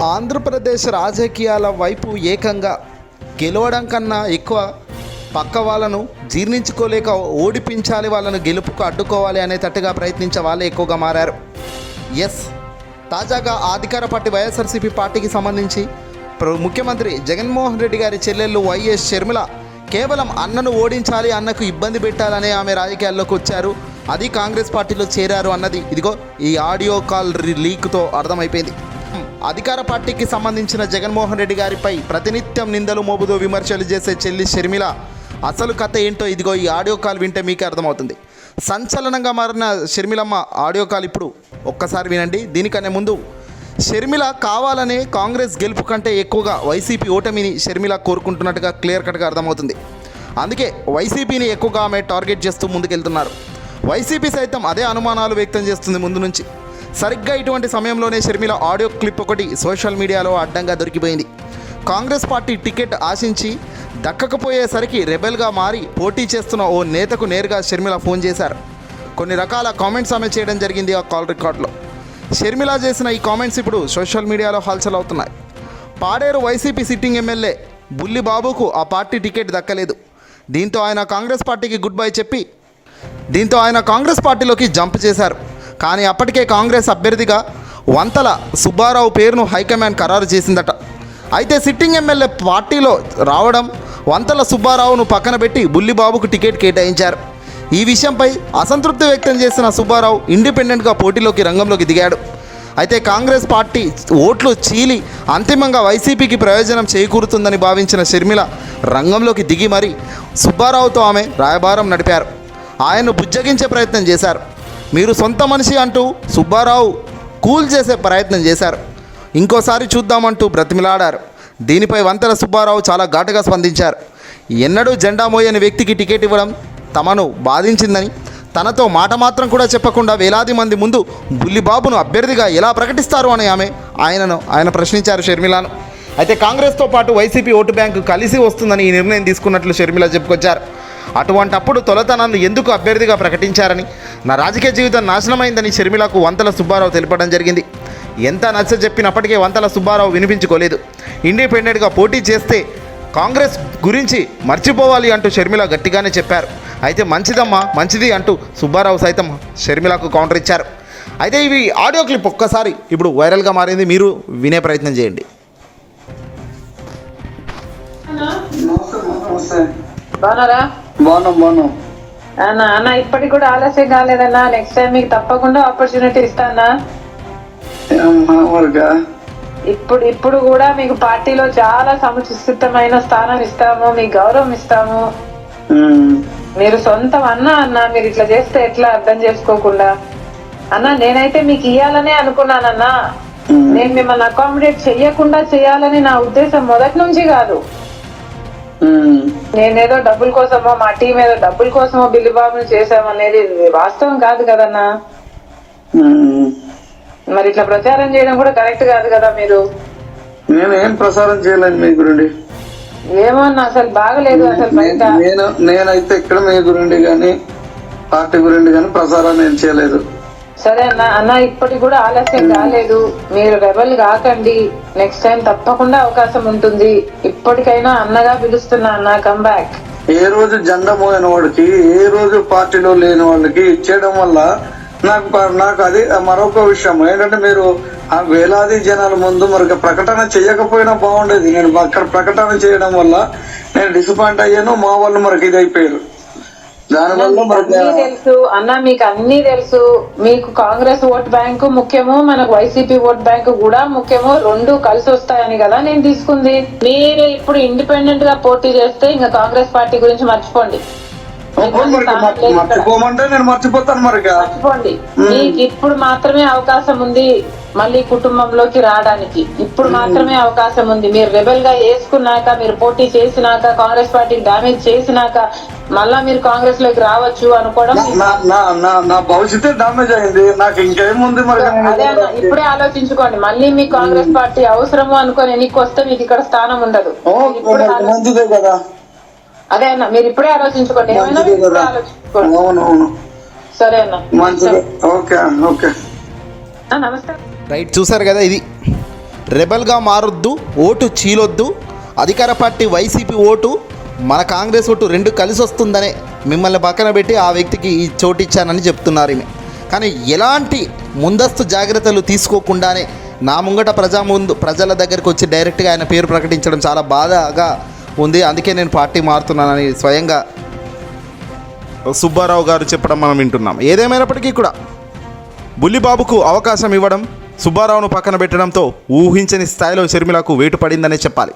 ఆంధ్రప్రదేశ్ రాజకీయాల వైపు ఏకంగా గెలవడం కన్నా ఎక్కువ పక్క వాళ్ళను జీర్ణించుకోలేక ఓడిపించాలి, వాళ్ళను గెలుపుకు అడ్డుకోవాలి అనేటట్టుగా ప్రయత్నించే వాళ్ళే ఎక్కువగా మారారు. ఎస్, తాజాగా అధికార పార్టీ వైఎస్ఆర్సీపీ పార్టీకి సంబంధించి ముఖ్యమంత్రి జగన్మోహన్ రెడ్డి గారి చెల్లెళ్ళు వైఎస్ షర్మిల కేవలం అన్నను ఓడించాలి, అన్నకు ఇబ్బంది పెట్టాలనే ఆమె రాజకీయాల్లోకి వచ్చారు. అది కాంగ్రెస్ పార్టీలో చేరారు అన్నది ఇదిగో ఈ ఆడియో కాల్ లీక్తో అర్థమైపోయింది. అధికార పార్టీకి సంబంధించిన జగన్మోహన్ రెడ్డి గారిపై ప్రతినిత్యం నిందలు మోపుతూ విమర్శలు చేసే చెల్లి షర్మిల అసలు కథ ఏంటో ఇదిగో ఈ ఆడియో కాల్ వింటే మీకే అర్థమవుతుంది. సంచలనంగా మారిన షర్మిలమ్మ ఆడియో కాల్ ఇప్పుడు ఒక్కసారి వినండి. దీనికన్నా ముందు షర్మిల కావాలనే కాంగ్రెస్ గెలుపు కంటే ఎక్కువగా వైసీపీ ఓటమిని షర్మిల కోరుకుంటున్నట్టుగా క్లియర్ కట్గా అర్థమవుతుంది. అందుకే వైసీపీని ఎక్కువగా ఆమె టార్గెట్ చేస్తూ ముందుకెళ్తున్నారు. వైసీపీ సైతం అదే అనుమానాలు వ్యక్తం చేస్తుంది ముందు నుంచి. సరిగ్గా ఇటువంటి సమయంలోనే షర్మిల ఆడియో క్లిప్ ఒకటి సోషల్ మీడియాలో అడ్డంగా దొరికిపోయింది. కాంగ్రెస్ పార్టీ టికెట్ ఆశించి దక్కకపోయేసరికి రెబెల్గా మారి పోటీ చేస్తున్న ఓ నేతకు నేరుగా షర్మిల ఫోన్ చేశారు. కొన్ని రకాల కామెంట్స్ ఆమె చేయడం జరిగింది ఆ కాల్ రికార్డులో. షర్మిల చేసిన ఈ కామెంట్స్ ఇప్పుడు సోషల్ మీడియాలో హల్చల్ అవుతున్నాయి. పాడేరు వైసీపీ సిట్టింగ్ ఎమ్మెల్యే బుల్లి బాబుకు ఆ పార్టీ టికెట్ దక్కలేదు. దీంతో ఆయన కాంగ్రెస్ పార్టీలోకి జంప్ చేశారు. కానీ అప్పటికే కాంగ్రెస్ అభ్యర్థిగా వంతల సుబ్బారావు పేరును హైకమాండ్ ఖరారు చేసిందట. అయితే సిట్టింగ్ ఎమ్మెల్యే పార్టీలో రావడం వంతల సుబ్బారావును పక్కన పెట్టి బుల్లిబాబుకు టికెట్ కేటాయించారు. ఈ విషయంపై అసంతృప్తి వ్యక్తం చేసిన సుబ్బారావు ఇండిపెండెంట్గా పోటీలోకి రంగంలోకి దిగాడు. అయితే కాంగ్రెస్ పార్టీ ఓట్లు చీలి అంతిమంగా వైసీపీకి ప్రయోజనం చేకూరుతుందని భావించిన షర్మిల రంగంలోకి దిగి మరీ సుబ్బారావుతో ఆమె రాయబారం నడిపారు. ఆయన్ను బుజ్జగించే ప్రయత్నం చేశారు. మీరు సొంత మనిషి అంటూ సుబ్బారావు కూల్ చేసే ప్రయత్నం చేశారు. ఇంకోసారి చూద్దామంటూ బ్రతిమిలాడారు. దీనిపై వంతెల సుబ్బారావు చాలా ఘాటుగా స్పందించారు. ఎన్నడూ జెండా మోయని వ్యక్తికి టికెట్ ఇవ్వడం తమను బాధించిందని, తనతో మాట మాత్రం కూడా చెప్పకుండా వేలాది మంది ముందు బుల్లిబాబును అభ్యర్థిగా ఎలా ప్రకటిస్తారు అని ఆయన ప్రశ్నించారు షర్మిలను. అయితే కాంగ్రెస్తో పాటు వైసీపీ ఓటు బ్యాంకు కలిసి వస్తుందని ఈ నిర్ణయం తీసుకున్నట్లు షర్మిల చెప్పుకొచ్చారు. అటువంటప్పుడు తొలుత నన్ను ఎందుకు అభ్యర్థిగా ప్రకటించారని, నా రాజకీయ జీవితం నాశనమైందని షర్మిలకు వంతల సుబ్బారావు తెలపడం జరిగింది. ఎంత నచ్చ చెప్పినప్పటికీ వంతల సుబ్బారావు వినిపించుకోలేదు. ఇండిపెండెంట్గా పోటీ చేస్తే కాంగ్రెస్ గురించి మర్చిపోవాలి అంటూ షర్మిల గట్టిగానే చెప్పారు. అయితే మంచిదమ్మా, మంచిది అంటూ సుబ్బారావు సైతం షర్మిలకు కౌంటర్ ఇచ్చారు. అయితే ఇవి ఆడియో క్లిప్ ఒక్కసారి ఇప్పుడు వైరల్గా మారింది. మీరు వినే ప్రయత్నం చేయండి. అన్న ఇప్పటికి కూడా ఆలస్యం కాలేదన్నా. నెక్స్ట్ టైం మీకు తప్పకుండా ఆపర్చునిటీ ఇస్తానా. ఇప్పుడు కూడా మీకు పార్టీలో చాలా సముచితమైన స్థానం ఇస్తాము, మీకు గౌరవం ఇస్తాము. మీరు సొంతం అన్న మీరు ఇట్లా చేస్తే ఎట్లా అర్థం చేసుకోకుండా అన్న. నేనైతే మీకు ఇయ్యాలనే అనుకున్నానన్నా. నేను మిమ్మల్ని అకామిడేట్ చెయ్యకుండా చెయ్యాలని నా ఉద్దేశం మొదటి నుంచి కాదు. నేనేదో డబ్బుల కోసమో మా టీం ఏదో డబ్బుల కోసమో బిల్లిబాబుని చేసామనేది వాస్తవం కాదు కదన్నా. మరి ఇట్లా ప్రచారం చేయడం కూడా కరెక్ట్ కాదు కదా. మీరు నేనేం ప్రసారం చేయలేదు మీ గురించి. ఏమో అన్న అసలు బాగలేదు అసలు బయట. నేనైతే ఇక్కడ మీ గురించి కానీ పార్టీ గురించి కానీ ప్రసారం నేను చేయలేదు. సరే అన్న ఇప్పటికి కూడా ఆలస్యం కాలేదు. మీరు రెబల్ కాకండి. నెక్స్ట్ టైం తప్పకుండా అవకాశం ఉంటుంది. ఇప్పటికైనా అన్నగా పిలుస్తున్నా అన్న, కమ్ బ్యాక్. ఏ రోజు జెండా మోయన వాడికి, ఏ రోజు పార్టీలో లేని వాళ్ళకి ఇచ్చేయడం వల్ల నాకు అది మరొక విషయం ఏంటంటే, మీరు ఆ వేలాది జనాల ముందు మరొక ప్రకటన చేయకపోయినా బాగుండేది. నేను అక్కడ ప్రకటన చేయడం వల్ల నేను డిసప్పాయింట్ అయ్యాను. మా వాళ్ళు మరొక ఇది అయిపోయారు. తెలుసు అన్న, మీకు అన్ని తెలుసు. మీకు కాంగ్రెస్ ఓట్ బ్యాంకు ముఖ్యము, మనకు వైసీపీ ఓట్ బ్యాంకు కూడా ముఖ్యము. రెండు కలిసి వస్తాయని కదా నేను తీసుకుంది. మీరు ఇప్పుడు ఇండిపెండెంట్ గా పోటీ చేస్తే ఇంకా కాంగ్రెస్ పార్టీ గురించి మర్చిపోండి. మర్చిపోమంటే నేను మర్చిపోతాను. మర్చిపోండి. మీకు ఇప్పుడు మాత్రమే అవకాశం ఉంది మళ్ళీ కుటుంబంలోకి రావడానికి. ఇప్పుడు మాత్రమే అవకాశం ఉంది. మీరు రెబెల్ గా వేసుకున్నాక, మీరు పోటీ చేసినాక, కాంగ్రెస్ పార్టీకి డామేజ్ చేసినాక మళ్ళా మీరు కాంగ్రెస్ లోకి రావచ్చు అనుకోవడం. నా భవిష్యత్తు డామేజ్ అయింది. నాకు ఇంకేముంది మరి. అదే అన్న, ఇప్పుడే ఆలోచించుకోండి. మళ్ళీ మీ కాంగ్రెస్ పార్టీ అవసరము అనుకొని ఎన్నిక వస్తే మీకు ఇక్కడ స్థానం ఉండదు. కదా. అదే అన్న, మీరు ఇప్పుడే ఆలోచించుకోండి. ఏమైనా ఆలోచించుకోండి. సరే అన్న, మంచిది. ఓకే ఓకే నమస్తే. రైట్, చూసారు కదా. ఇది రెబల్గా మారొద్దు, ఓటు చీలొద్దు, అధికార పార్టీ వైసీపీ ఓటు మన కాంగ్రెస్ ఓటు రెండు కలిసి వస్తుందనే మిమ్మల్ని పక్కన పెట్టి ఆ వ్యక్తికి ఈ చోటు ఇచ్చానని చెప్తున్నారు ఈమె. కానీ ఎలాంటి ముందస్తు జాగ్రత్తలు తీసుకోకుండానే నా ముంగట ప్రజల దగ్గరికి వచ్చి డైరెక్ట్గా ఆయన పేరు ప్రకటించడం చాలా బాధగా ఉంది. అందుకే నేను పార్టీ మారుతున్నానని స్వయంగా సుబ్బారావు గారు చెప్పడం మనం వింటున్నాం. ఏదేమైనప్పటికీ కూడా బుల్లిబాబుకు అవకాశం ఇవ్వడం, సుబ్బారావును పక్కన పెట్టడంతో ఊహించని స్థాయిలో షర్మిలకు వేటు పడిందనే చెప్పాలి.